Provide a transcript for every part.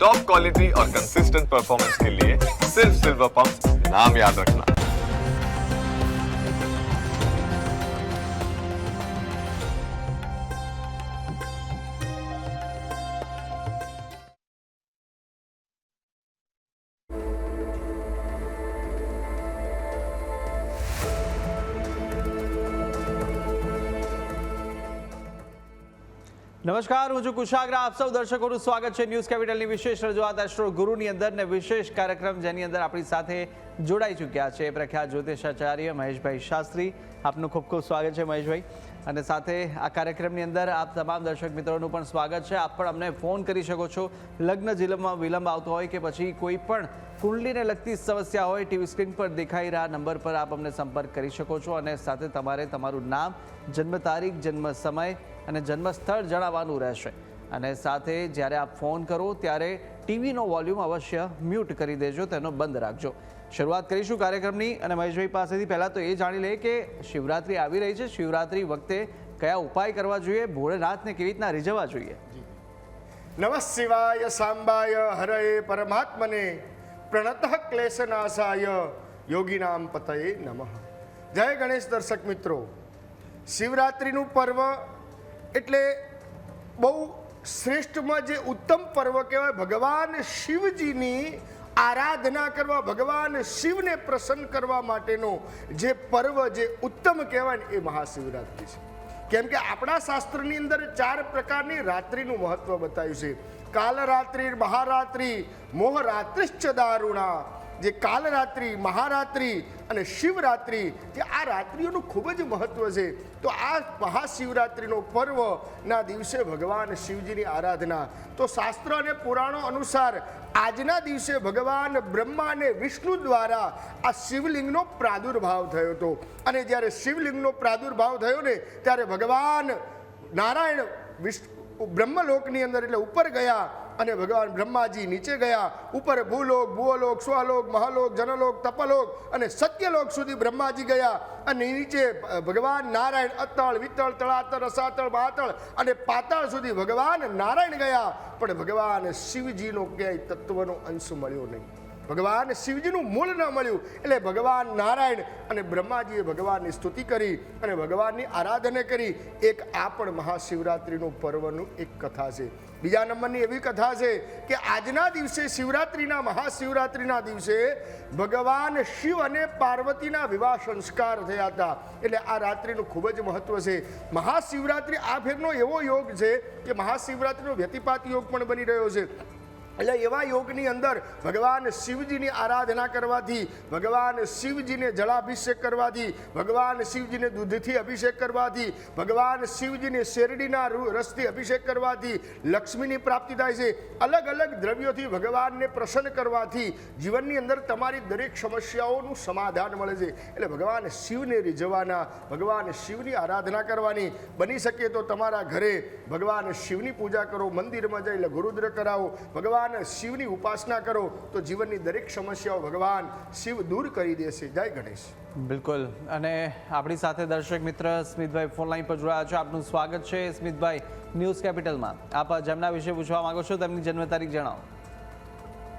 Top quality और consistent performance के लिए सिर्फ सिल्वर पंप नाम याद रखना। નમસ્કાર, હું છું કુશાગ્ર. આપ સૌ દર્શકોનું સ્વાગત છે ન્યૂઝ કેપિટલની વિશેષ રજૂઆત એસ્ટ્રો ગુરુની અંદર ને વિશેષ કાર્યક્રમ જેની અંદર આપણી સાથે જોડાઈ ચૂક્યા છે પ્રખ્યાત જ્યોતિષાચાર્ય મહેશભાઈ શાસ્ત્રી. આપનું ખૂબ ખૂબ સ્વાગત છે મહેશભાઈ. અને સાથે આ કાર્યક્રમની અંદર આપ તમામ દર્શક મિત્રોનું પણ સ્વાગત છે. આપ પણ અમને ફોન કરી શકો છો. લગ્ન જીવનમાં વિલંબ આવતો હોય કે પછી કોઈ પણ કુંડલીને લગતી સમસ્યા હોય, ટીવી સ્ક્રીન પર દેખાઈ રહ્યા નંબર પર આપ અમને સંપર્ક કરી શકો છો. અને સાથે તમારે તમારું નામ, જન્મ તારીખ, જન્મ સમય અને જન્મ સ્થળ જણાવવાનું રહેશે. અને સાથે જ્યારે આપ ફોન કરો ત્યારે ટીવીનો વોલ્યુમ અવશ્ય મ્યુટ કરી દેજો, તેનો બંધ રાખજો. શરૂઆત કરીશું કાર્યક્રમની. અને મહેશભાઈ પાસેથી પહેલાં તો એ જાણી લઈએ કે શિવરાત્રિ આવી રહી છે. શિવરાત્રિ વખતે કયા ઉપાય કરવા જોઈએ, ભોળેનાથને કેવી રીતના રીઝવવા જોઈએ? નમઃ શિવાય સાંબાય હરયે પરમાત્મને પ્રણતઃ ક્લેશનાશાય યોગીનામ પતયે નમઃ. જય ગણેશ. દર્શક મિત્રો, શિવરાત્રિનું પર્વ એટલે બહુ શ્રેષ્ઠમાં જે ઉત્તમ પર્વ કહેવાય. ભગવાન શિવજીની આરાધના કરવા, ભગવાન શિવને પ્રસન્ન કરવા માટેનો જે પર્વ, જે ઉત્તમ કહેવાય ને, એ મહાશિવરાત્રિ છે. કેમ કે આપણા શાસ્ત્રની અંદર 4 પ્રકારની રાત્રિનું મહત્વ બતાવ્યું છે. કાલરાત્રિ, મહારાત્રિ, મોહરાત્રિશ્ચ દારુણા. જે કાલરાત્રિ, મહારાત્રિ અને શિવરાત્રિ, જે આ રાત્રિઓનું ખૂબ જ મહત્વ છે. તો આ મહાશિવરાત્રિનો પર્વના દિવસે ભગવાન શિવજીની આરાધના. તો શાસ્ત્ર અને પુરાણો અનુસાર આજના દિવસે ભગવાન બ્રહ્મા અને વિષ્ણુ દ્વારા આ શિવલિંગનો પ્રાદુર્ભાવ થયો હતો. અને જ્યારે શિવલિંગનો પ્રાદુર્ભાવ થયો ને, ત્યારે ભગવાન નારાયણ બ્રહ્મલોકની અંદર એટલે ઉપર ગયા અને ભગવાન બ્રહ્માજી નીચે ગયા. ઉપર ભૂલોક, ભુવલોક, સ્વલોક, મહાલોક, જનલોક, તપલોક અને સત્યલોક સુધી બ્રહ્માજી ગયા. અને નીચે ભગવાન નારાયણ અતળ, વિતળ, તળાતળ, રસાતળ, મહાતળ અને પાતાળ સુધી ભગવાન નારાયણ ગયા. પણ ભગવાન શિવજીનો ક્યાંય તત્વનો અંશ મળ્યો નહીં. ભગવાન શિવજીનું મૂળ ન મળ્યું. એટલે ભગવાન નારાયણ અને બ્રહ્માજીએ ભગવાનની સ્તુતિ કરી અને ભગવાનની આરાધના કરી. એક આ પણ મહાશિવરાત્રિનું પર્વનું એક કથા છે. બીજા નંબરની એવી કથા છે કે આજના દિવસે શિવરાત્રિના, મહાશિવરાત્રિના દિવસે ભગવાન શિવ અને પાર્વતીના વિવાહ સંસ્કાર થયા હતા. એટલે આ રાત્રિનું ખૂબ જ મહત્વ છે. મહાશિવરાત્રિ આ ફેરનો એવો યોગ છે કે મહાશિવરાત્રિનો વ્યતિપાત યોગ પણ બની રહ્યો છે. એટલે એવા યોગની અંદર ભગવાન શિવજીની આરાધના કરવાથી, ભગવાન શિવજીને જળાભિષેક કરવાથી, ભગવાન શિવજીને દૂધથી અભિષેક કરવાથી, ભગવાન શિવજીને શેરડીના રસથી અભિષેક કરવાથી લક્ષ્મીની પ્રાપ્તિ થાય છે. અલગ અલગ દ્રવ્યોથી ભગવાનને પ્રસન્ન કરવાથી જીવનની અંદર તમારી દરેક સમસ્યાઓનું સમાધાન મળે છે. એટલે ભગવાન શિવને રીઝવવાના, ભગવાન શિવની આરાધના કરવાની. બની શકે તો તમારા ઘરે ભગવાન શિવની પૂજા કરો, મંદિરમાં જઈ લઘુરુદ્ર કરાવો, ભગવાન શિવની ઉપાસના કરો તો જીવનની દરેક સમસ્યાઓ ભગવાન શિવ દૂર કરી દેશે. જય ગણેશ. બિલકુલ. અને આપણી સાથે દર્શક મિત્ર સ્મિતભાઈ ફોન લાઈન પર જોડાયા છો. આપનું સ્વાગત છે સ્મિતભાઈ ન્યૂઝ કેપિટલમાં. આપ જેમના વિશે પૂછવા માંગો છો તેમની જન્મ તારીખ જણાવો.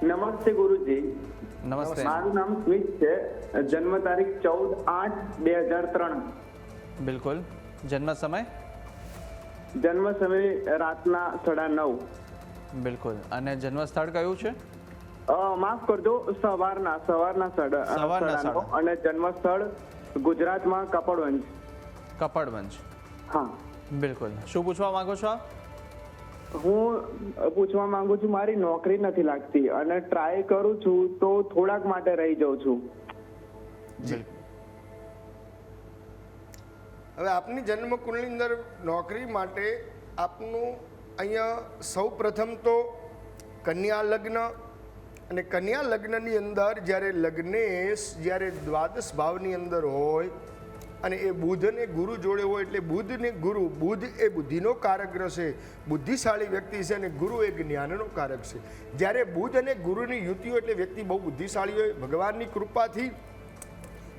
નમસ્તે ગુરુજી. નમસ્તે. મારું નામ સ્મિત છે. જન્મ તારીખ 14/8/2003. બિલકુલ. જન્મ સમય? જન્મ સમય રાતના 9:30. બિલકુલ. અને જન્મ સ્થળ કયું છે? માફ કરજો, સવારના 9:30. અને જન્મ સ્થળ ગુજરાતમાં કપડવંજ. કપડવંજ. હા, બિલકુલ. શું પૂછવા માંગો છો આપ? હું પૂછવા માંગુ છું, મારી નોકરી નથી લાગતી અને ટ્રાય કરું છું તો થોડાક માટે રહી જાઉં છું. હવે આપની જન્મ કુંડળીની અંદર નોકરી માટે આપનું અહીંયા સૌ પ્રથમ તો કન્યા લગ્ન. અને કન્યા લગ્નની અંદર જ્યારે લગ્નેશ જ્યારે દ્વાદશ ભાવની અંદર હોય અને એ બુધ અને ગુરુ જોડે હોય, એટલે બુધ ને ગુરુ, બુધ એ બુદ્ધિનો કારક છે, બુદ્ધિશાળી વ્યક્તિ છે, અને ગુરુ એ જ્ઞાનનો કારક છે. જ્યારે બુધ અને ગુરુની યુતિ હોય એટલે વ્યક્તિ બહુ બુદ્ધિશાળી હોય. ભગવાનની કૃપાથી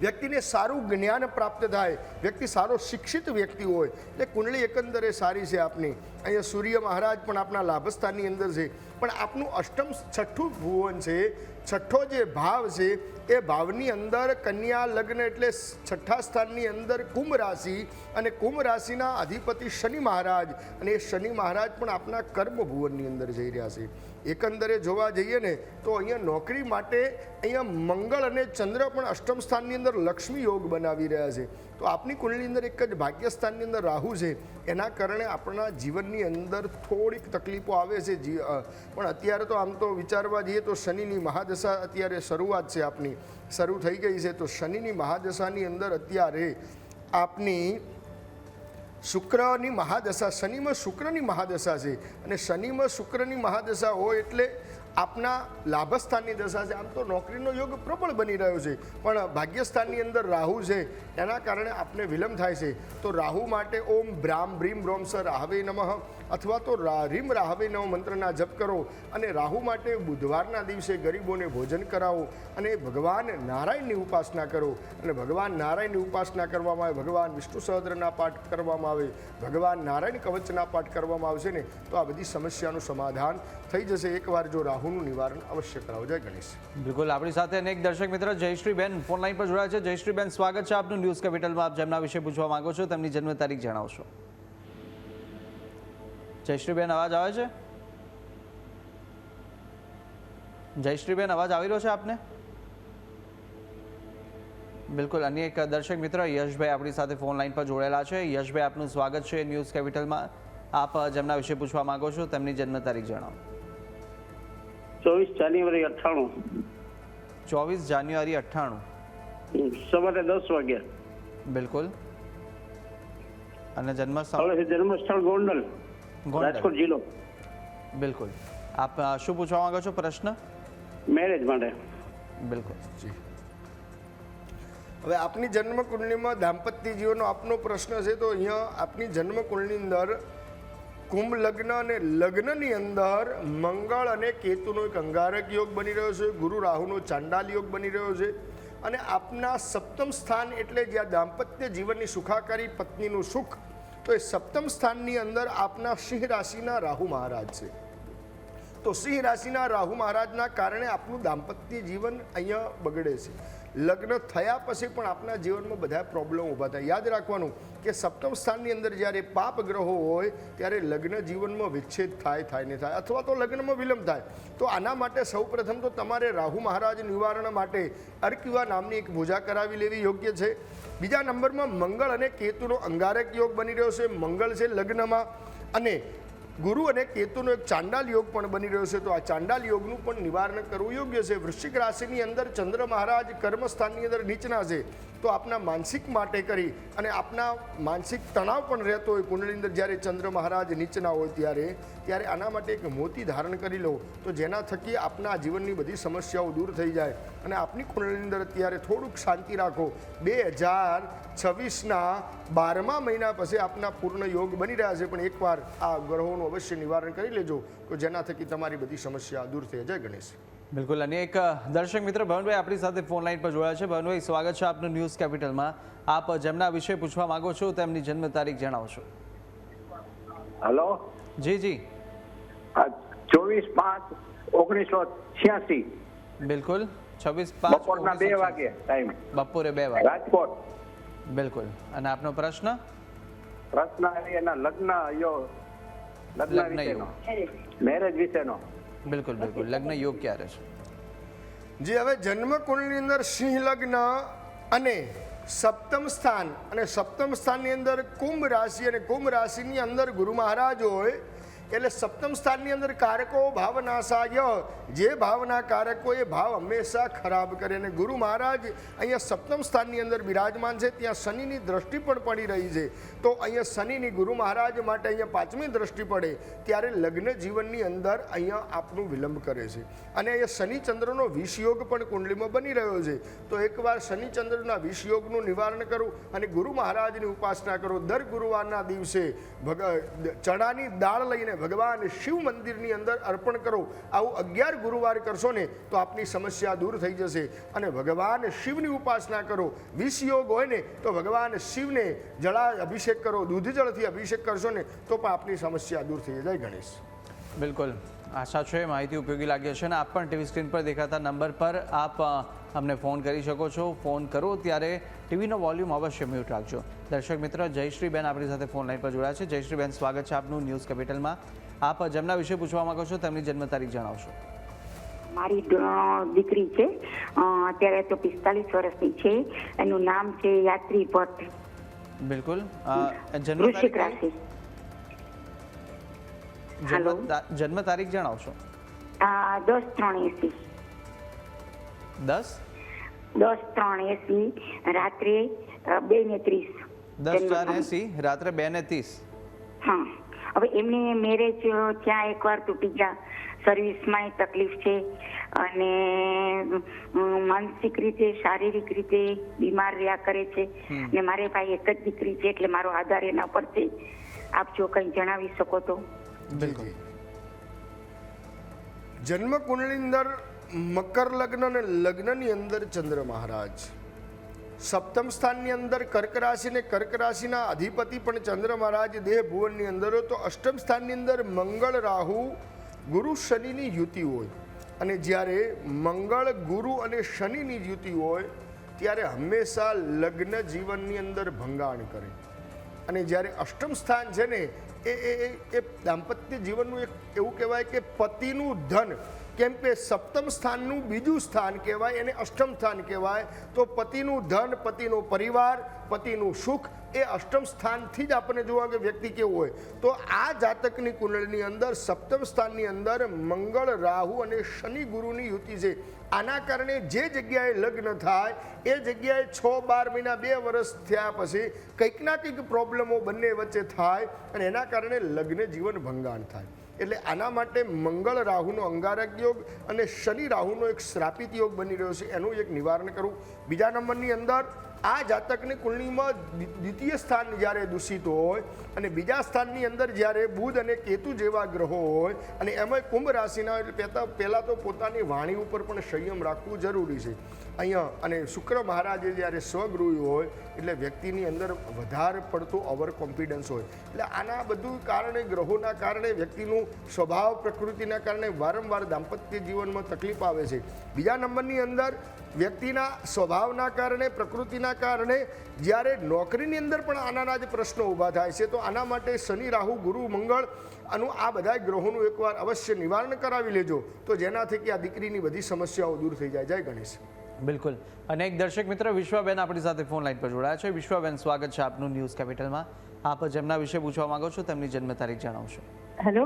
વ્યક્તિને સારું જ્ઞાન પ્રાપ્ત થાય, વ્યક્તિ સારો શિક્ષિત વ્યક્તિ હોય. એટલે કુંડળી એકંદરે સારી છે આપની. અહીંયા સૂર્ય મહારાજ પણ આપના લાભસ્થાનની અંદર છે, પણ આપનું અષ્ટમ છઠ્ઠું ભુવન છે, છઠ્ઠો જે ભાવ છે એ ભાવની અંદર કન્યા લગ્ન એટલે છઠ્ઠા સ્થાનની અંદર કુંભ રાશિ, અને કુંભ રાશિના અધિપતિ શનિ મહારાજ, અને એ શનિ મહારાજ પણ આપના કર્મ ભુવનની અંદર જઈ રહ્યા છે. એકંદરે જોવા જઈએ ને તો અહીંયા નોકરી માટે અહીંયા મંગળ અને ચંદ્ર પણ અષ્ટમ સ્થાનની અંદર લક્ષ્મી યોગ બનાવી રહ્યા છે. તો આપની કુંડલીની અંદર એક જ ભાગ્ય સ્થાનની અંદર રાહુ છે, એના કારણે આપણા જીવનની અંદર થોડીક તકલીફો આવે છે. પણ અત્યારે તો આમ તો વિચારવા જઈએ તો શનિની મહાદશા અત્યારે શરૂઆત છે, આપની શરૂ થઈ ગઈ છે. તો શનિની મહાદશાની અંદર અત્યારે આપની શુક્રની મહાદશા, શનિમાં શુક્રની મહાદશા છે, અને શનિમાં શુક્રની મહાદશા હોય એટલે આપના લાભસ્થાનની દશા છે. આમ તો નોકરીનો યોગ પ્રબળ બની રહ્યો છે, પણ ભાગ્યસ્થાનની અંદર રાહુ છે, એના કારણે આપને વિલંબ થાય છે. તો રાહુ માટે ઓમ બ્રામ બ્રીમ બ્રોમ સ રાહવે નમઃ અથવા તો રીમ રાહવે નમઃ મંત્રના જપ કરો. અને રાહુ માટે બુધવારના દિવસે ગરીબોને ભોજન કરાવો અને ભગવાન નારાયણની ઉપાસના કરો. અને ભગવાન નારાયણની ઉપાસના કરવામાં આવે, ભગવાન વિષ્ણુ સહસ્ત્રના પાઠ કરવામાં આવે, ભગવાન નારાયણ કવચના પાઠ કરવામાં આવશે ને તો આ બધી સમસ્યાનું સમાધાન થઈ જશે. એકવાર જો રાહુનું નિવારણ અવશ્ય કરાવો. જય ગણેશ. બિલકુલ, આપણી સાથે અનેક દર્શક મિત્ર જયશ્રીબેન ફોન લાઈન પર જોડાયા છે. જયશ્રીબેન, સ્વાગત છે આપનું ન્યૂઝ કેપિટલમાં. આપ જેમના વિશે પૂછવા માંગો છો તેમની જન્મ તારીખ જણાવશો. જયશ્રીબેન, અવાજ આવે છે? જયશ્રીબેન, અવાજ આવી રહ્યો છે આપને? બિલકુલ, અન્ય એક દર્શક મિત્ર યશભાઈ આપણી સાથે ફોન લાઈન પર જોડાયેલા છે. યશભાઈ, આપનું સ્વાગત છે ન્યૂઝ કેપિટલમાં. આપ જેમના વિશે પૂછવા માંગો છો તેમની જન્મ તારીખ જણાવો. 24 જાન્યુઆરી 98. 24 જાન્યુઆરી 98 સવારે 10 વાગ્યા. બિલકુલ. અને જન્મસ્થળ ગોંડલ, રાજકોટ જિલ્લો. બિલકુલ. આપ શું પૂછવા માંગો છો પ્રશ્ન? મેરેજ માટે. બિલકુલ. હવે આપની જન્મ કુંડલીમાં દાંપત્ય જીવનનો આપનો પ્રશ્ન છે, તો અહીંયા આપની જન્મ કુંડલીની અંદર કુંભ લગ્ન અને લગ્નની અંદર મંગળ અને કેતુનો એક અંગારક યોગ બની રહ્યો છે, ગુરુ રાહુનો ચાંડાલ યોગ બની રહ્યો છે, અને આપના સપ્તમ સ્થાન એટલે જ્યાં દાંપત્ય જીવનની સુખાકારી પત્નીનું સુખ, તો એ સપ્તમ સ્થાનની અંદર આપના સિંહ રાશિના રાહુ મહારાજ છે. તો સિંહ રાશિના રાહુ મહારાજના કારણે આપનું દાંપત્ય જીવન અહીંયા બગડે છે. લગ્ન થયા પછી પણ આપના જીવનમાં બધા પ્રોબ્લેમ ઊભા થાય. યાદ રાખવાનું કે સપ્તમ સ્થાનની અંદર જ્યારે પાપ ગ્રહો હોય ત્યારે લગ્ન જીવનમાં વિચ્છેદ થાય ને થાય, અથવા તો લગ્નમાં વિલંબ થાય. તો આના માટે સૌપ્રથમ તો તમારે રાહુ મહારાજ નિવારણ માટે અર્કિવા નામની એક પૂજા કરાવી લેવી યોગ્ય છે. બીજા નંબરમાં મંગળ અને કેતુનો અંગારક યોગ બની રહ્યો છે. મંગળ છે લગ્નમાં, અને ગુરુ અને કેતુનો એક ચાંડાલ યોગ પણ બની રહ્યો છે. તો આ ચાંડાલ યોગનું પણ નિવારણ કરવું યોગ્ય છે. વૃશ્ચિક રાશિની અંદર ચંદ્ર મહારાજ કર્મસ્થાનની અંદર નીચના છે, તો આપના માનસિક માટે કરી અને આપના માનસિક તણાવ પણ રહેતો હોય કુંડળીની અંદર જ્યારે ચંદ્ર મહારાજ નીચના હોય ત્યારે આના માટે એક મોતી ધારણ કરી લો, તો જેના થકી આપના જીવનની બધી સમસ્યાઓ દૂર થઈ જાય. અને આપની કુંડળીની અંદર અત્યારે થોડુંક શાંતિ રાખો. 2026ના 12મા મહિના પછી આપના પૂર્ણ યોગ બની રહ્યા છે, પણ એકવાર આ ગ્રહોનું અવશ્ય નિવારણ કરી લેજો, તો જેના થકી તમારી બધી સમસ્યા દૂર થઈ જાય. ગણેશ. બિલકુલ, અને એક દર્શક મિત્ર ભવનભાઈ આપણી સાથે ફોન લાઈન પર જોડાયા છે. ભવનભાઈ, સ્વાગત છે આપનું ન્યૂઝ કેપિટલમાં. આપ જેમના વિશે પૂછવા માંગો છો તેમની જન્મ તારીખ જણાવશો. હેલો. જી. 24/5/1986. બિલકુલ. 24/5 બપોરના 2 વાગે ટાઈમ. બપોરે 2 વાગે રાજકોટ. બિલકુલ. અને આપનો પ્રશ્ન? પ્રશ્ન એના લગ્ન વિશેનો, મેરેજ વિશેનો. બિલકુલ. લગ્ન યોગ ક્યારે છે? જે હવે જન્મ કુંડળીની અંદર સિંહ લગ્ન અને સપ્તમ સ્થાન, અને સપ્તમ સ્થાનની અંદર કુંભ રાશિ, અને કુંભ રાશિની અંદર ગુરુ મહારાજ હોય એટલે સપ્તમ સ્થાનની અંદર કારકો ભાવનાશાય, જે ભાવના કારકો એ ભાવ હંમેશા ખરાબ કરે. અને ગુરુ મહારાજ અહીંયા સપ્તમ સ્થાનની અંદર બિરાજમાન છે, ત્યાં શનિની દ્રષ્ટિ પણ પડી રહી છે. તો અહીંયા શનિની ગુરુ મહારાજ માટે અહીંયા 5મી દ્રષ્ટિ પડે ત્યારે લગ્ન જીવનની અંદર અહીંયા આપનું વિલંબ કરે છે. અને અહીંયા શનિચંદ્રનો વિષયોગ પણ કુંડલીમાં બની રહ્યો છે. તો એકવાર શનિચંદ્રના વિષયોગનું નિવારણ કરું અને ગુરુ મહારાજની ઉપાસના કરો. દર ગુરુવારના દિવસે ચણાની દાળ લઈને ભગવાન શિવ મંદિરની અંદર અર્પણ કરો. આવું 11 ગુરુવાર કરશો ને તો આપની સમસ્યા દૂર થઈ જશે. અને ભગવાન શિવની ઉપાસના કરો. વિષયોગ હોય ને તો ભગવાન શિવને જળા અભિષેક કરો, દૂધ જળથી અભિષેક કરશો ને તો પણ આપની સમસ્યા દૂર થઈ જાય. ગણેશ. બિલકુલ, આશા છે માહિતી ઉપયોગી લાગી હશે. અને આપ પણ ટીવી સ્ક્રીન પર દેખાતા નંબર પર આપ અમને ફોન કરી શકો છો. ફોન કરો ત્યારે ટીવીનો વોલ્યુમ અવશ્ય મ્યુટ રાખજો. દર્શક મિત્ર જયશ્રીબેન આપણી સાથે ફોન લાઈન પર જોડાયા છે. જયશ્રીબેન, સ્વાગત છે આપનું ન્યૂઝ કેપિટલમાં. આપ જેમના વિશે પૂછવા માંગો છો તેમની જન્મ તારીખ જણાવશો. મારી દીકરી છે, અત્યારે તો 45 વર્ષની છે. એનું નામ છે યાત્રી ભટ્ટ. બિલકુલ. વૃશ્ચિક રાશિ. જન્મ તારીખ જણાવશો. 10/3/80. 10/3/80 રાત્રે 2:30. 10/4/80 રાત્રે 2:30. હા, હવે એમને મેરેજ ત્યાં એકવાર તૂટી ગયા. સર્વિસમાં તકલીફ છે અને માનસિક રીતે શારીરિક રીતે બીમાર રહ્યા કરે છે. અને મારે ભાઈ એક જ દીકરી છે એટલે મારો આધાર એના પર છે. આપ જો કંઈ જણાવી શકો તો. બિલકુલ. જન્મ કુંડળીની અંદર મકર લગ્ન અને લગ્નની અંદર ચંદ્ર મહારાજ, સપ્તમ સ્થાનની અંદર કર્ક રાશિ ને કર્ક રાશિના અધિપતિ પણ ચંદ્ર મહારાજ દેહ ભુવનની અંદર હોય તો અષ્ટમ સ્થાનની અંદર મંગળ રાહુ ગુરુ શનિની યુતિ હોય. અને જ્યારે મંગળ ગુરુ અને શનિની યુતિ હોય ત્યારે હંમેશા લગ્ન જીવનની અંદર ભંગાણ કરે. અને જ્યારે અષ્ટમ સ્થાન છે ને એ દાંપત્ય જીવનનું એક એવું કહેવાય કે પતિનું ધન, કેમ કે સપ્તમ સ્થાનનું બીજું સ્થાન કહેવાય એને અષ્ટમ સ્થાન કહેવાય. તો પતિનું ધન, પતિનો પરિવાર, પતિનું સુખ એ અષ્ટમ સ્થાનથી જ આપણને જોવા કે વ્યક્તિ કેવું હોય. તો આ જાતકની કુંડળીની અંદર સપ્તમ સ્થાનની અંદર મંગળ રાહુ અને શનિ ગુરુની યુતિ છે. આના કારણે જે જગ્યાએ લગ્ન થાય એ જગ્યાએ 6-12 મહિના 2 વર્ષ થયા પછી કંઈક ના કંઈક પ્રોબ્લેમો બંને વચ્ચે થાય અને એના કારણે લગ્ન જીવન ભંગાણ થાય. એટલે આના માટે મંગળ રાહુનો અંગારક યોગ અને શનિ રાહુનો એક શ્રાપિત યોગ બની રહ્યો છે, એનું એક નિવારણ કરવું. બીજા નંબરની અંદર આ જાતકની કુંડળીમાં દ્વિતીય સ્થાન જ્યારે દૂષિત હોય અને બીજા સ્થાનની અંદર જ્યારે બુધ અને કેતુ જેવા ગ્રહો હોય અને એમાં કુંભ રાશિના એટલે પહેલાં તો પોતાની વાણી ઉપર પણ સંયમ રાખવું જરૂરી છે અહીંયા. અને શુક્ર મહારાજે જ્યારે સ્વગૃહી હોય એટલે વ્યક્તિની અંદર વધારે પડતો ઓવર કોન્ફિડન્સ હોય. એટલે આના બધું કારણે ગ્રહોના કારણે વ્યક્તિનું સ્વભાવ પ્રકૃતિના કારણે વારંવાર દાંપત્ય જીવનમાં તકલીફ આવે છે. બીજા નંબરની અંદર વ્યક્તિના સ્વભાવના કારણે પ્રકૃતિના કારણે જ્યારે નોકરીની અંદર પણ આનાના જ પ્રશ્નો ઊભા થાય છે. તો આના માટે શનિ રાહુ ગુરુ મંગળ આનું આ બધા ગ્રહોનું એકવાર અવશ્ય નિવારણ કરાવી લેજો તો જેનાથી કે આ દીકરીની બધી સમસ્યાઓ દૂર થઈ જાય. જય ગણેશ. બિલકુલ. અને એક દર્શક મિત્ર વિશ્વાબેન આપણી સાથે ફોન લાઈન પર જોડાયા છે. વિશ્વાબેન, સ્વાગત છે આપનું ન્યૂઝ કેપિટલમાં. આપ જેમના વિશે પૂછવા માંગો છો તેમની જન્મ તારીખ જણાવશો. હેલો,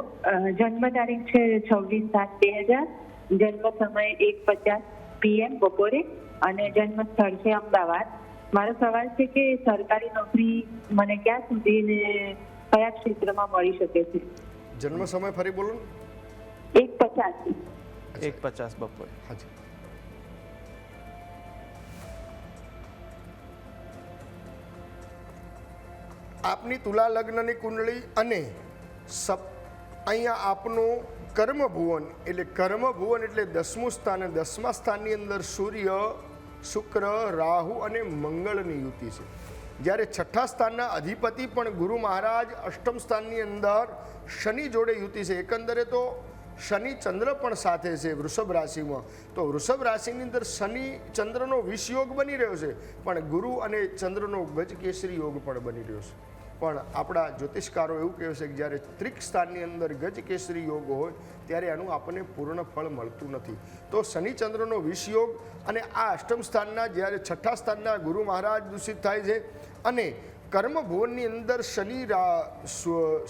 જન્મ તારીખ છે 26/7/2000, જન્મ સમય 1:50 PM બપોરે અને જન્મ સ્થળ છે અમદાવાદ. મારો સવાલ છે કે સરકારી નોકરી મને ક્યાં સુધી ને કયા ક્ષેત્રમાં મળી શકે છે? જન્મ સમય ફરી બોલો. 1:50. 1:50 બપોરે. હાજી. આપની તુલા લગ્નની કુંડળી અને અહીંયા આપનું કર્મભુવન એટલે કર્મભુવન એટલે 10મું સ્થાન, 10મા સ્થાનની અંદર સૂર્ય, શુક્ર, રાહુ અને મંગળની યુતિ છે. જ્યારે 6ઠા સ્થાનના અધિપતિ પણ ગુરુ મહારાજ અષ્ટમ સ્થાનની અંદર શનિ જોડે યુતિ છે. એકંદરે તો શનિ ચંદ્ર પણ સાથે છે વૃષભ રાશિમાં. તો વૃષભ રાશિની અંદર શનિ ચંદ્રનો વિષયોગ બની રહ્યો છે પણ ગુરુ અને ચંદ્રનો ગજકેસરી યોગ પણ બની રહ્યો છે. પણ આપણા જ્યોતિષકારો એવું કહે છે કે જ્યારે ત્રિક સ્થાનની અંદર ગજકેસરી યોગ હોય ત્યારે એનું આપણને પૂર્ણ ફળ મળતું નથી. તો શનિ ચંદ્રનો વિષયોગ અને આ અષ્ટમ સ્થાનના જ્યારે 6ઠા સ્થાનના ગુરુ મહારાજ દૂષિત થાય છે અને કર્મભુવનની અંદર શનિ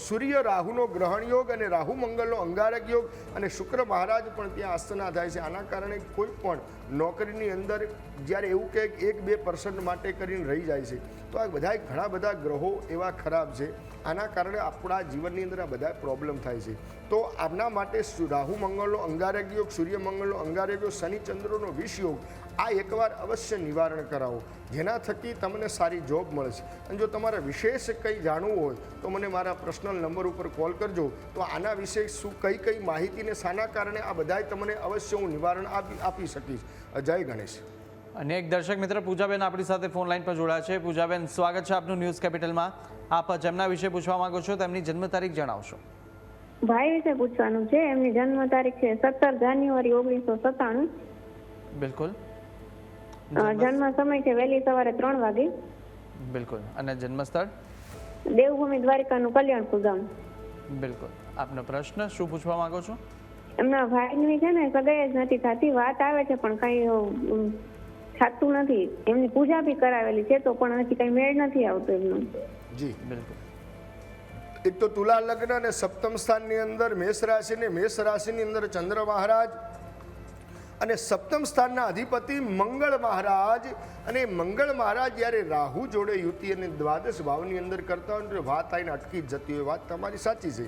સૂર્ય રાહુનો ગ્રહણ યોગ અને રાહુ મંગળનો અંગારક યોગ અને શુક્ર મહારાજ પણ ત્યાં આસ્થના થાય છે. આના કારણે કોઈ પણ નોકરીની અંદર જ્યારે એવું કે 1-2% માટે કરીને રહી જાય છે તો આ બધા ઘણા બધા ગ્રહો એવા ખરાબ છે. આના કારણે આપણા જીવનની અંદર આ બધા પ્રોબ્લેમ થાય છે. તો આના માટે રાહુ મંગળનો અંગારક યોગ, સૂર્ય મંગળનો અંગારક યોગ, શનિ ચંદ્રનો વિષયોગ આ એકવાર અવશ્ય નિવારણ કરાવો જેના થકી તમને સારી જોબ મળશે. અને જો તમારે વિશેષ કંઈ જાણવું હોય તો મને મારા પર્સનલ નંબર ઉપર કોલ કરજો. તો આના વિશે શું કઈ માહિતીને શાના કારણે આ બધાય તમને અવશ્ય હું નિવારણ આપી શકીશ. જય ગણેશ. અને એક દર્શક મિત્ર પૂજાબેન આપણી સાથે ફોન લાઈન પર જોડાયા છે. પૂજાબેન, સ્વાગત છે આપનું ન્યૂઝ કેપિટલમાં. આપ જેમના વિશે પૂછવા માંગો છો તેમની જન્મ તારીખ જણાવશો. ભાઈ વિશે પૂછવાનું છે. એમની જન્મ તારીખ છે 17 જાન્યુઆરી 1997. બિલકુલ. જન્મ સમય છે વહેલી સવારે 3 વાગે. બિલકુલ. અને જન્મ સ્થળ? દેવભૂમિ દ્વારિકાનું કલ્યાણપુર ગામ. બિલકુલ. આપનો પ્રશ્ન શું પૂછવા માંગો છો? એમના ભાઈની છે ને સગાઈ જ નથી થતી. વાત આવે છે પણ કઈ થતું નથી. એમની પૂજા બી કરાવેલી છે તો પણ હજી કઈ મેળ નથી આવતો એમનો. જી બિલકુલ. એક તો તુલા લગ્ન અને સપ્તમ સ્થાનની અંદર મેષ રાશિની અંદર ચંદ્ર મહારાજ અને સપ્તમ સ્થાનના અધિપતિ મંગળ મહારાજ. અને મંગળ મહારાજ જ્યારે રાહુ જોડે યુતિ અને દ્વાદશ ભાવની અંદર કરતા હોય તો વાત આવીને અટકી જ જતી હોય. વાત તમારી સાચી છે.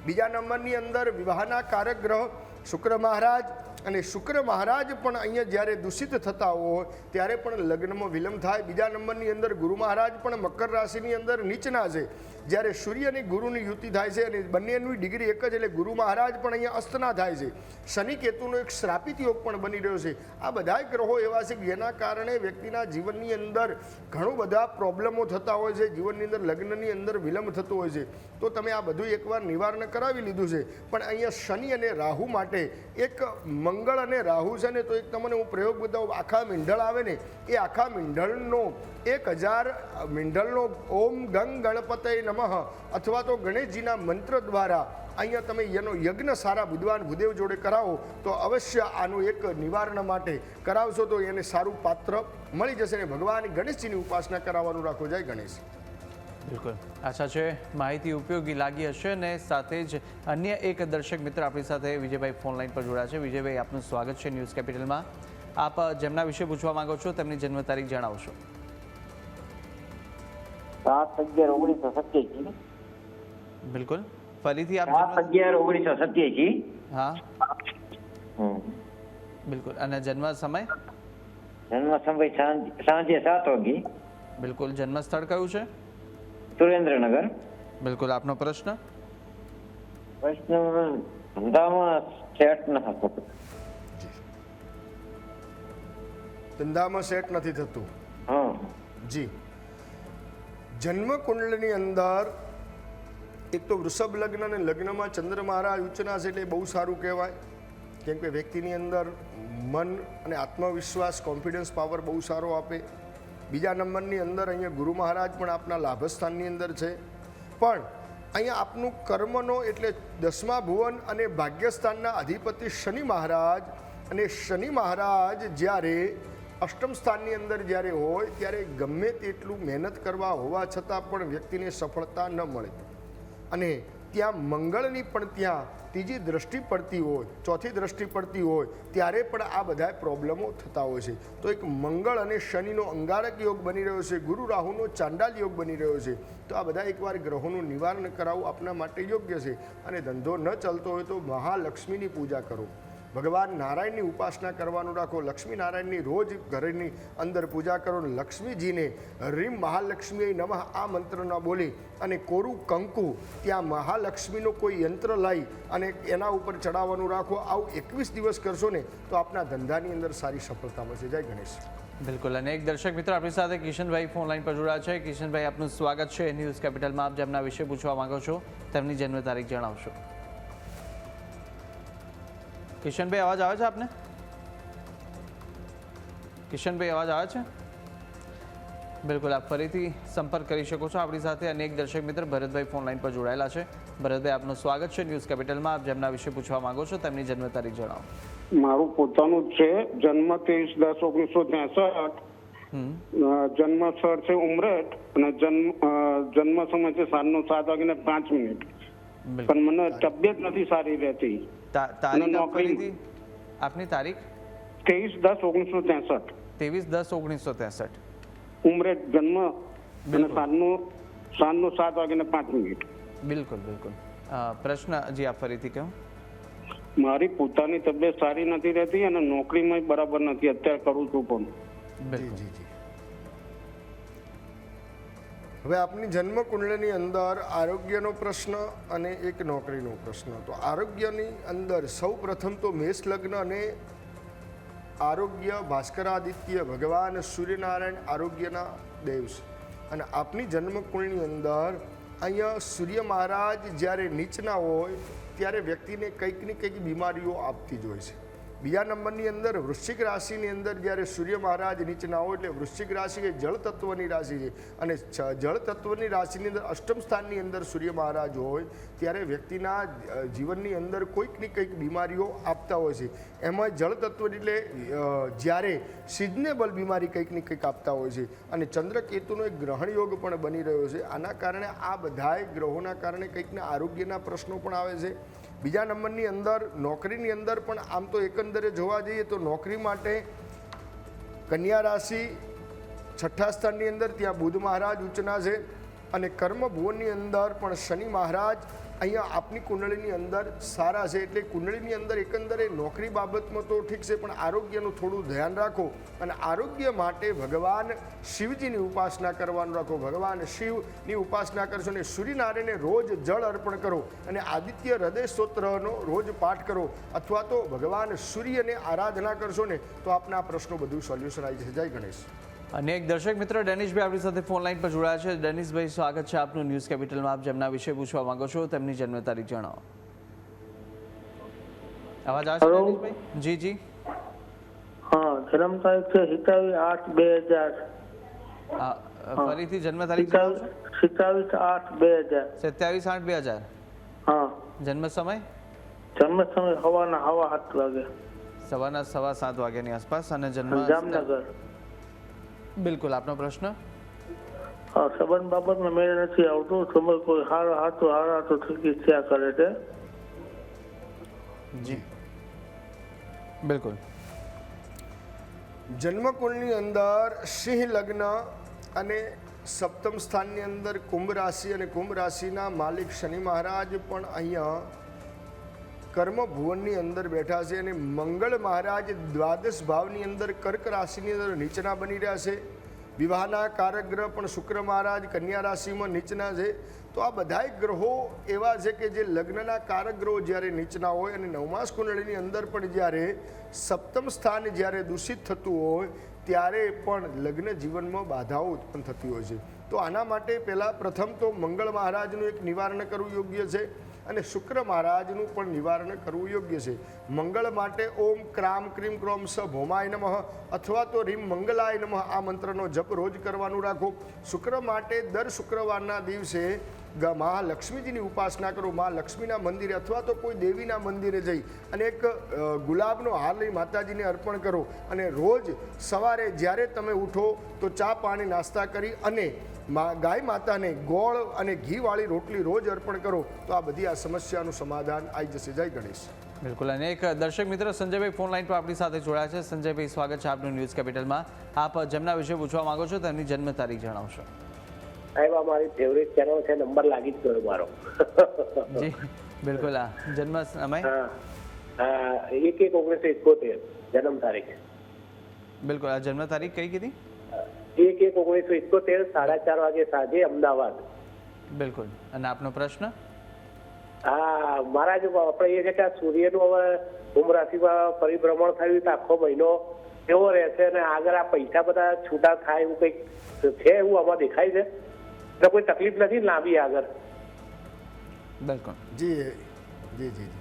બીજા નંબરની અંદર વિવાહના કારક ગ્રહ શુક્ર મહારાજ, અને શુક્ર મહારાજ પણ અહીંયા જ્યારે દૂષિત થતા હોય ત્યારે પણ લગ્નમાં વિલંબ થાય. બીજા નંબરની અંદર ગુરુ મહારાજ પણ મકર રાશિની અંદર નીચના છે. જ્યારે સૂર્ય અને ગુરુની યુતિ થાય છે અને બંનેની ડિગ્રી એક જ, એટલે ગુરુ મહારાજ પણ અહીંયા અસ્તના થાય છે. શનિ કેતુનો એક શ્રાપિત યોગ પણ બની રહ્યો છે. આ બધા ગ્રહો એવા છે કે જેના કારણે વ્યક્તિના જીવનની અંદર ઘણું બધા પ્રોબ્લેમો થતા હોય છે. જીવનની અંદર લગ્નની અંદર વિલંબ થતો હોય છે. તો તમે આ બધું એકવાર નિવારણ કરાવી લીધું છે. પણ અહીંયા શનિ અને રાહુ માટે એક મંગળ અને રાહુ છે ને, તો એક તમને હું પ્રયોગ બતાવું. આખા મીંઢળ આવે ને, એ આખા મીંઢળનો 1000 મીંઢળનો ઓમ ગંગ ગણપતય નમઃ અથવા તો ગણેશજીના મંત્ર દ્વારા અહીંયા તમે એનો યજ્ઞ સારા વિદ્વાન ભૂદેવ જોડે કરાવો તો અવશ્ય આનું એક નિવારણ માટે કરાવશો તો એને સારું પાત્ર મળી જશે. અને ભગવાન ગણેશજીની ઉપાસના કરાવવાનું રાખો. જય ગણેશ. બિલકુલ. આશા છે માહિતી ઉપયોગી લાગી હશે. અને સાથે જ અન્ય એક દર્શક મિત્ર આપણી સાથે વિજયભાઈ ફોન લાઈન પર જોડાયા છે. વિજયભાઈ, આપનું સ્વાગત છે ન્યૂઝ કેપિટલમાં. આપ જેમના વિશે પૂછવા માંગો છો તેમની જન્મ તારીખ જણાવશો. 7/11/1987. બિલકુલ. ફરીથી આપ 7/11/1987. હા, બિલકુલ. અને જન્મ સમય? જન્મ સમય સાંજે 7 વાગે. બિલકુલ. જન્મ સ્થળ કયું છે? સુરેન્દ્રનગર. બિલકુલ. આપનો પ્રશ્ન? પ્રશ્ન ધંધામાં સેટ ન હતો. ધંધામાં સેટ નથી થતું. હા જી. જન્મ કુંડળની અંદર એક તો વૃષભ લગ્ન અને લગ્નમાં ચંદ્ર મહારાજ ઉચ્ચના છે એટલે બહુ સારું કહેવાય. કેમ કે વ્યક્તિની અંદર મન અને આત્મવિશ્વાસ, કોન્ફિડન્સ પાવર બહુ સારો આપે. બીજા નંબરની અંદર અહીંયા ગુરુ મહારાજ પણ આપના લાભસ્થાનની અંદર છે. પણ અહીંયા આપનું કર્મનો એટલે 10મા ભુવન અને ભાગ્યસ્થાનના અધિપતિ શનિ મહારાજ, અને શનિ મહારાજ જ્યારે અષ્ટમ સ્થાનની અંદર જ્યારે હોય ત્યારે ગમે તેટલું મહેનત કરવા હોવા છતાં પણ વ્યક્તિને સફળતા ન મળે. અને ત્યાં મંગળની પણ ત્યાં ત્રીજી દ્રષ્ટિ પડતી હોય, ચોથી દ્રષ્ટિ પડતી હોય ત્યારે પણ આ બધા પ્રોબ્લેમો થતા હોય છે. તો એક મંગળ અને શનિનો અંગારક યોગ બની રહ્યો છે, ગુરુ રાહુનો ચાંડાલ યોગ બની રહ્યો છે. તો આ બધા એકવાર ગ્રહોનું નિવારણ કરાવવું આપના માટે યોગ્ય છે. અને ધંધો ન ચાલતો હોય તો મહાલક્ષ્મીની પૂજા કરો, ભગવાન નારાયણની ઉપાસના કરવાનું રાખો. લક્ષ્મી નારાયણની રોજ ઘરની અંદર પૂજા કરો. લક્ષ્મીજીને રીમ મહાલક્ષ્મી નમઃ આ મંત્ર ન બોલી અને કોરું કંકુ ત્યાં મહાલક્ષ્મીનો કોઈ યંત્ર લાવી અને એના ઉપર ચડાવવાનું રાખો. આવું 21 દિવસ કરશો ને તો આપના ધંધાની અંદર સારી સફળતા મળશે. જય ગણેશ. બિલકુલ. અને એક દર્શક મિત્ર આપણી સાથે કિશનભાઈ ફોન લાઈન પર જોડાયા છે. કિશનભાઈ, આપનું સ્વાગત છે ન્યૂઝ કેપિટલમાં. આપ જેમના વિશે પૂછવા માંગો છો તેમની જન્મ તારીખ જણાવશો. કિશનભાઈ, અવાજ આવે છે આપને? કિશનભાઈ, અવાજ આવે છે? બિલકુલ. આપ ફરીથી સંપર્ક કરી શકો છો આપણી સાથે. અને એક દર્શક મિત્ર ભરતભાઈ ફોન લાઈન પર જોડાયેલા છે. ભરતભાઈ, આપનું સ્વાગત છે ન્યૂઝ કેપિટલમાં. આપ જેમના વિશે પૂછવા માંગો છો તેમની જન્મ તારીખ જણાવો. મારું પોતાનું જ છે. જન્મ 23/10/1963. જન્મ સ્થળ છે ઉમરેઠ અને જન્મ સમય છે સાંજનો 7:05. પણ મને તબિયત નથી સારી રહેતી. આપની તારીખ? 23/10/1963. 23/10/1963. ઉમરેઠ જન્મ અને સાંજનો 7:05. બિલકુલ. બિલકુલ. પ્રશ્ન જી આપ ફરીથી કહો. મારી પોતાની તબિયત સારી નથી રહેતી અને નોકરીમાં બરાબર નથી અત્યારે કરું છું પણ. બિલકુલ. હવે આપની જન્મ કુંડળીની અંદર આરોગ્યનો પ્રશ્ન અને એક નોકરીનો પ્રશ્ન. તો આરોગ્યની અંદર સૌ પ્રથમ તો મેષ લગ્ન અને આરોગ્ય ભાસ્કરાદિત્ય ભગવાન સૂર્યનારાયણ આરોગ્યના દેવ છે. અને આપની જન્મકુંડળીની અંદર અહીંયા સૂર્ય મહારાજ જ્યારે નીચના હોય ત્યારે વ્યક્તિને કંઈક ને કંઈક બીમારીઓ આપતી જ હોય છે. બીજા નંબરની અંદર વૃશ્ચિક રાશિની અંદર જ્યારે સૂર્ય મહારાજ નીચના હોય એટલે વૃશ્ચિક રાશિ એ જળ તત્વની રાશિ છે અને જળ તત્વની રાશિની અંદર અષ્ટમ સ્થાનની અંદર સૂર્ય મહારાજ હોય ત્યારે વ્યક્તિના જીવનની અંદર કોઈક ને કંઈક બીમારીઓ આપતા હોય છે. એમાં જળ તત્વ એટલે જ્યારે સિઝનેબલ બીમારી કંઈક ને કંઈક આપતા હોય છે. અને ચંદ્ર કેતુનો એક ગ્રહણ યોગ પણ બની રહ્યો છે. આના કારણે આ બધાય ગ્રહોના કારણે કંઈકના આરોગ્યના પ્રશ્નો પણ આવે છે. બીજા નંબરની અંદર નોકરીની અંદર પણ આમ તો એકંદરે જોવા જઈએ તો નોકરી માટે કન્યા રાશિ છઠ્ઠા સ્થાનની અંદર ત્યાં બુધ મહારાજ ઉચ્ચના છે અને કર્મ ભુવનની અંદર પણ શનિ મહારાજ અહીંયા આપની કુંડળીની અંદર સારા છે. એટલે કુંડળીની અંદર એકંદરે નોકરી બાબતમાં તો ઠીક છે, પણ આરોગ્યનું થોડું ધ્યાન રાખો અને આરોગ્ય માટે ભગવાન શિવજીની ઉપાસના કરવાનું રાખો. ભગવાન શિવની ઉપાસના કરશો અને સૂર્યનારાયણને રોજ જળ અર્પણ કરો અને આદિત્ય હૃદય સ્તોત્રનો રોજ પાઠ કરો અથવા તો ભગવાન સૂર્યને આરાધના કરશો ને તો આપના આ પ્રશ્નો બધું સોલ્યુશન આવી જશે. જય ગણેશ. અને એક દર્શક મિત્ર ડેનિશભાઈ આપણી સાથે ફોન લાઈન પર જોડાયા છે. ડેનિશભાઈ, સ્વાગત છે આપનું ન્યૂઝ કેપિટલમાં. આપ જેમના વિશે પૂછવા માંગો છો તેમની જન્મ તારીખ જણાવો. અવાજ આવે છે ડેનિશભાઈ? જી જી. હા, જન્મ તારીખ છે 27/8/2000. ફરીથી જન્મ તારીખ જણાવશો? 27/8/2000. 27/8/2000. હા. જન્મ સમય? જન્મ સમય સવારના 7:30 વાગે. સવારના 7:15 વાગ્યાની આસપાસ. અને જન્મ? જામનગર. બિલકુલ. આપનો પ્રશ્ન? હા, સંબંધ બાબતમાં મેળ નથી આવતું. સમય કોઈ હારા ઠીકી થયા કરે છે. જી બિલકુલ. જન્મકુંડની અંદર સિંહ લગ્ન અને સપ્તમ સ્થાનની અંદર કુંભ રાશિ અને કુંભ રાશિના માલિક શનિ મહારાજ પણ અહીંયા કર્મ ભુવનની અંદર બેઠા છે અને મંગળ મહારાજ દ્વાદશ ભાવની અંદર કર્ક રાશિની અંદર નીચના બની રહ્યા છે. વિવાહના કારક ગ્રહ પણ શુક્ર મહારાજ કન્યા રાશિમાં નીચના છે. તો આ બધાય ગ્રહો એવા છે કે જે લગ્નના કારક ગ્રહો જ્યારે નીચના હોય અને નવમાસ કુંડળીની અંદર પણ જ્યારે સપ્તમ સ્થાન જ્યારે દૂષિત થતું હોય ત્યારે પણ લગ્ન જીવનમાં બાધાઓ ઉત્પન્ન થતી હોય છે. તો આના માટે પહેલાં પ્રથમ તો મંગળ મહારાજનું એક નિવારણ કરવું યોગ્ય છે અને શુક્ર મહારાજનું પણ નિવારણ કરવું યોગ્ય છે. મંગળ માટે ઓમ ક્રામ ક્રીમ ક્રોમ સ ભૌમાય નમઃ અથવા તો રીમ મંગલાય નમઃ આ મંત્રનો જપ રોજ કરવાનું રાખો. શુક્ર માટે દર શુક્રવારના દિવસે મહાલક્ષ્મીજીની ઉપાસના કરો. મહાલક્ષ્મીના મંદિરે અથવા તો કોઈ દેવીના મંદિરે જઈ અને એક ગુલાબનો હાર લઈ માતાજીને અર્પણ કરો અને રોજ સવારે જ્યારે તમે ઉઠો તો ચા પાણી નાસ્તા કરી અને ગાય માતાને ગોળ અને ઘીવાળી રોટલી રોજ અર્પણ કરો તો આ બધી આ સમસ્યાનું સમાધાન આવી જશે. જય ગણેશ. બિલકુલ. અને એક દર્શક મિત્ર સંજયભાઈ ફોન લાઈન પર આપણી સાથે જોડાયા છે. સંજયભાઈ, સ્વાગત છે આપનું ન્યૂઝ કેપિટલમાં. આપ જેમના વિશે પૂછવા માંગો છો તેમની જન્મ તારીખ જણાવશો. સાહેબ, આ મારી ફેવરેટ ચેનલ છે, નંબર લાગી જ ગયો મારો. જી બિલકુલ. આ જન્મ સમય? હા, 1/1/1971 જન્મ તારીખ. બિલકુલ. આ જન્મ તારીખ કઈ કીધી? 1/1/1971 4:30 વાગે સાંજે અમદાવાદ. બિલકુલ. અને આપનો પ્રશ્ન? હા, મારા જો આપણે એ છે કે આ સૂર્યનું હવે કુંભ રાશિમાં પરિભ્રમણ થયું તો આખો મહિનો એવો રહેશે અને આગળ આ પૈસા બધા છૂટા થાય એવું કંઈક છે, એવું આમાં દેખાય છે? એટલે કોઈ તકલીફ નથી લાંબી આગળ? બિલકુલ. જી જી જી.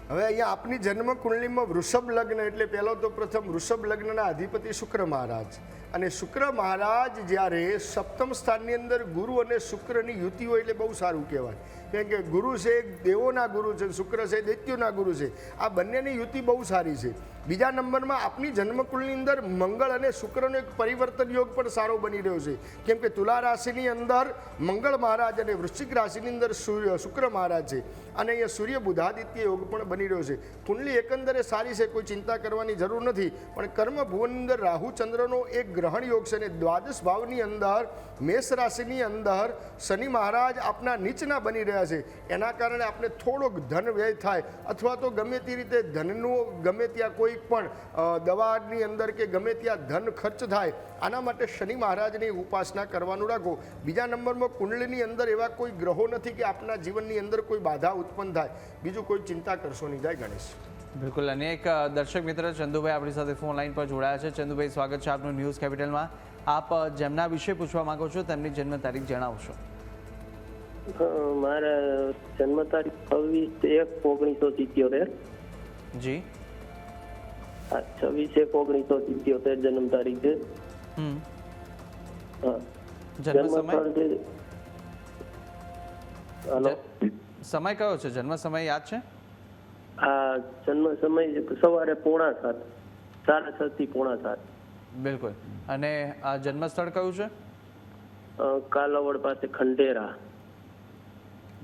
હવે અહીંયા આપની જન્મ કુંડલીમાં વૃષભ લગ્ન એટલે પહેલો તો પ્રથમ વૃષભ લગ્નના અધિપતિ શુક્ર મહારાજ અને શુક્ર મહારાજ જ્યારે સપ્તમ સ્થાનની અંદર ગુરુ અને શુક્રની યુતિ હોય એટલે બહુ સારું કહેવાય. કેમ કે ગુરુ છે દેવોના ગુરુ છે, શુક્ર છે દૈત્યોના ગુરુ છે. આ બંનેની યુતિ બહુ સારી છે. બીજા નંબરમાં આપની જન્મકુંડની અંદર મંગળ અને શુક્રનો એક પરિવર્તન યોગ પણ સારો બની રહ્યો છે. કેમ કે તુલા રાશિની અંદર મંગળ મહારાજ અને વૃશ્ચિક રાશિની અંદર શુક્ર મહારાજ છે અને અહીંયા સૂર્ય બુધાદિત્ય યોગ પણ બની રહ્યો છે. કુંડલી એકંદરે સારી છે, કોઈ ચિંતા કરવાની જરૂર નથી. પણ કર્મ ભુવનની અંદર રાહુ ચંદ્રનો એક ગ્રહણ યોગ છે અને દ્વાદશ ભાવની અંદર મેષ રાશિની અંદર શનિ મહારાજ આપના નીચના બની રહ્યા છે. એના કારણે આપણે થોડોક ધન વ્યય થાય અથવા તો ગમે તે રીતે ધનનું ગમે ત્યાં કોઈ પણ દવાની અંદર કે ગમે ત્યાં ધન ખર્ચ થાય. આના માટે શનિ મહારાજની ઉપાસના કરવાનું રાખો. બીજા નંબરમાં કુંડલીની અંદર એવા કોઈ ગ્રહો નથી કે આપના જીવનની અંદર કોઈ બાધા ઉત્પન્ન થાય. બીજું કોઈ ચિંતા કરશો નહીં. જય ગણેશ. બિલકુલ. અને એક દર્શક મિત્ર ચંદુભાઈ આપણી સાથે ફોન લાઈન પર જોડાયા છે. ચંદુભાઈ, સ્વાગત છે આપનું ન્યૂઝ કેપિટલમાં. આપ જેમના વિશે પૂછવા માંગો છો તેમની જન્મ તારીખ જણાવશો. મારા જન્મ તારીખ 26/1/1977. જી. 26/1/1977 જન્મ તારીખ છે. જન્મ સમય સમય કયો છે? જન્મ સમય યાદ છે? જન્મ સમય સવારે 6:45, 6:30 થી 6:45. બિલકુલ. અને આ જન્મ સ્થળ કયું છે? કાલાવડ પાસે ખંડેરા,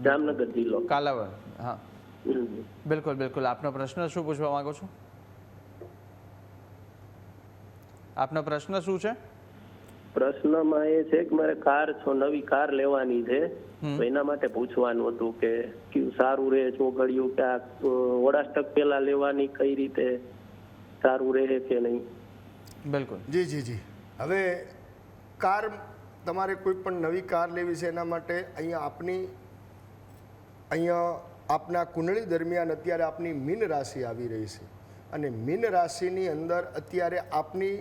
જામનગર જિલ્લો. કાલાવડ. હા, બિલકુલ બિલકુલ. આપનો પ્રશ્ન શું પૂછવા માંગો છો? આપનો પ્રશ્ન શું છે? પ્રશ્નમાં એ છે કે મારે નવી કાર લેવાની છે, તો એના માટે પૂછવાનું હતું કે કયું સારું રહે ચોઘડિયું, કે આ વડાસ્ટક પેલા લેવાની, કઈ રીતે સારું રહે કે નહીં? બિલકુલ. જી જી જી. હવે કાર તમારે કોઈ પણ નવી કાર લેવી છે એના માટે અહીંયા આપના કુંડળી દરમિયાન અત્યારે આપની મીન રાશિ આવી રહી છે અને મીન રાશિની અંદર અત્યારે આપની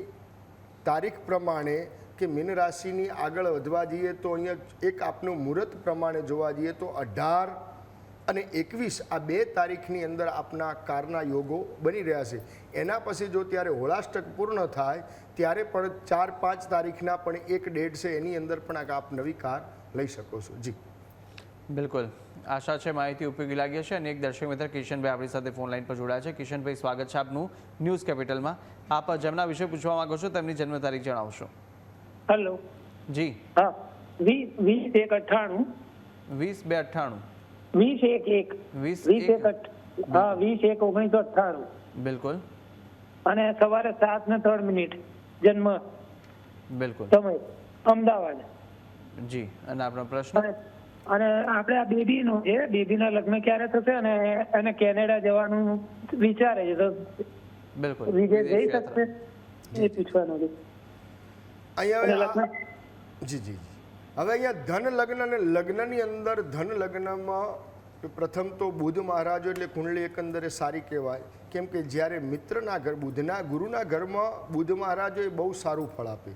તારીખ પ્રમાણે કે મીન રાશિની આગળ વધવા જઈએ તો અહીંયા એક આપનું મુહૂર્ત પ્રમાણે જોવા જઈએ તો 18 અને 21 આ 2 તારીખની અંદર આપના કારના યોગો બની રહ્યા છે. એના પછી જો ત્યારે હોળાષ્ટક પૂર્ણ થાય ત્યારે પણ 4-5 તારીખના પણ એક ડેટ છે, એની અંદર પણ આપ નવી કાર લઈ શકો છો. જી બિલકુલ. આશા છે માહિતી ઉપયોગી લાગી હશે. અને એક દર્શક મિત્ર કિશનભાઈ આપણી સાથે ફોન લાઈન પર જોડાયા છે. કિશનભાઈ, સ્વાગત છે આપનું ન્યૂઝ કેપિટલમાં. આપ જેમના વિશે પૂછવા માંગો છો તેમની જન્મ તારીખ જણાવશો. હેલો. જી. હા, 20/1/98. 20/2/98. 20/1/1998. બિલકુલ. અને સવારે 7:03 જન્મ. બિલકુલ. સમય અમદાવાદ. જી. અને આપણો પ્રશ્ન? અને આપણે આ બેબીનું છે, બેબીના લગ્ન ક્યારે થશે અને એને કેનેડા જવાનું વિચારે છે, તો બિલકુલ વિદેશ જઈ શકશે એ પૂછવાનું છે. અહીંયા જી જી. હવે અહીંયા ધન લગ્ન અને લગ્નની અંદર ધન લગ્નમાં પ્રથમ તો બુધ મહારાજો એટલે કુંડળી એકંદરે સારી કહેવાય. કેમ કે જ્યારે મિત્રના ઘર ગુરુના ઘરમાં બુધ મહારાજો એ બહુ સારું ફળ આપે.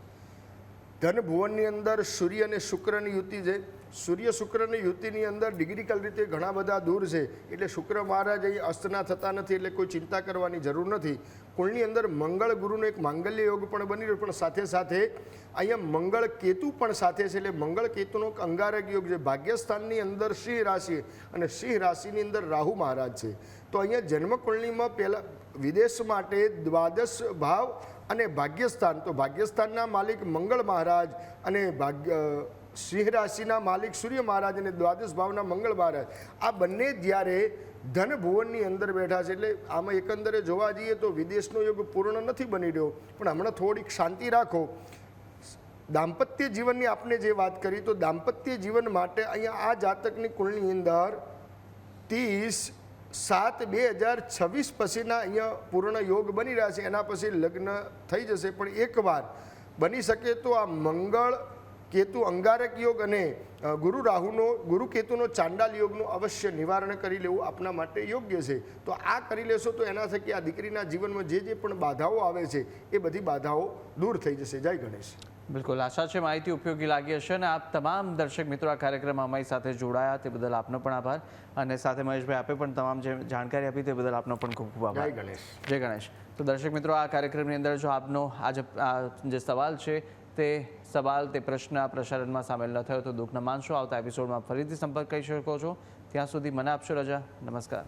ધન ભુવનની અંદર સૂર્ય અને શુક્રની યુતિ છે. સૂર્ય શુક્રની યુતિની અંદર ડિગ્રીકલ રીતે ઘણા બધા દૂર છે, એટલે શુક્ર મહારાજ અહીં અસ્તના થતા નથી, એટલે કોઈ ચિંતા કરવાની જરૂર નથી. કુળની અંદર મંગળ ગુરુનો એક માંગલ્ય યોગ પણ બની રહ્યો, પણ સાથે સાથે અહીંયા મંગળ કેતુ પણ સાથે છે, એટલે મંગળ કેતુનો એક અંગારક યોગ છે. ભાગ્યસ્થાનની અંદર સિંહ રાશિ અને સિંહ રાશિની અંદર રાહુ મહારાજ છે. તો અહીંયા જન્મકુંડલીમાં પહેલાં વિદેશ માટે દ્વાદશ ભાવ અને ભાગ્યસ્થાન, તો ભાગ્યસ્થાનના માલિક મંગળ મહારાજ અને સિંહ રાશિના માલિક સૂર્ય મહારાજ અને દ્વાદશ ભાવના મંગળ મહારાજ, આ બંને જ્યારે ધન ભુવનની અંદર બેઠા છે. એટલે આમાં એકંદરે જોવા જઈએ તો વિદેશનો યોગ પૂર્ણ નથી બની રહ્યો, પણ હમણાં થોડીક શાંતિ રાખો. દાંપત્ય જીવનની આપણે જે વાત કરી, તો દાંપત્ય જીવન માટે અહીંયા આ જાતકની કુળની અંદર 30/7/2026 પછીના અહીંયા પૂર્ણ યોગ બની રહ્યા છે. એના પછી લગ્ન થઈ જશે, પણ એકવાર બની શકે તો આ મંગળ કેતુ અંગારક યોગ અને ગુરુ કેતુનો ચાંડાલ યોગનું અવશ્ય નિવારણ કરી લેવું આપના માટે યોગ્ય છે. તો આ કરી લેશો તો એના થકી આ દીકરીના જીવનમાં જે પણ બાધાઓ આવે છે એ બધી બાધાઓ દૂર થઈ જશે. જય ગણેશ. બિલકુલ. આશા છે માહિતી ઉપયોગી લાગી હશે અને આપ તમામ દર્શક મિત્રો આ કાર્યક્રમમાં અમારી સાથે જોડાયા તે બદલ આપનો પણ આભાર. અને સાથે મહેશભાઈ આપે પણ તમામ જે જાણકારી આપી તે બદલ આપનો પણ ખૂબ ખૂબ આભાર. જય ગણેશ. જય ગણેશ. તો દર્શક મિત્રો, આ કાર્યક્રમની અંદર જો આપનો આજે જે સવાલ છે તે પ્રશ્ન આ પ્રસારણમાં સામેલ ન થયો તો દુઃખ ન માનશો. આવતા એપિસોડમાં ફરીથી સંપર્ક કરી શકો છો. ત્યાં સુધી મને આપશો રજા. નમસ્કાર.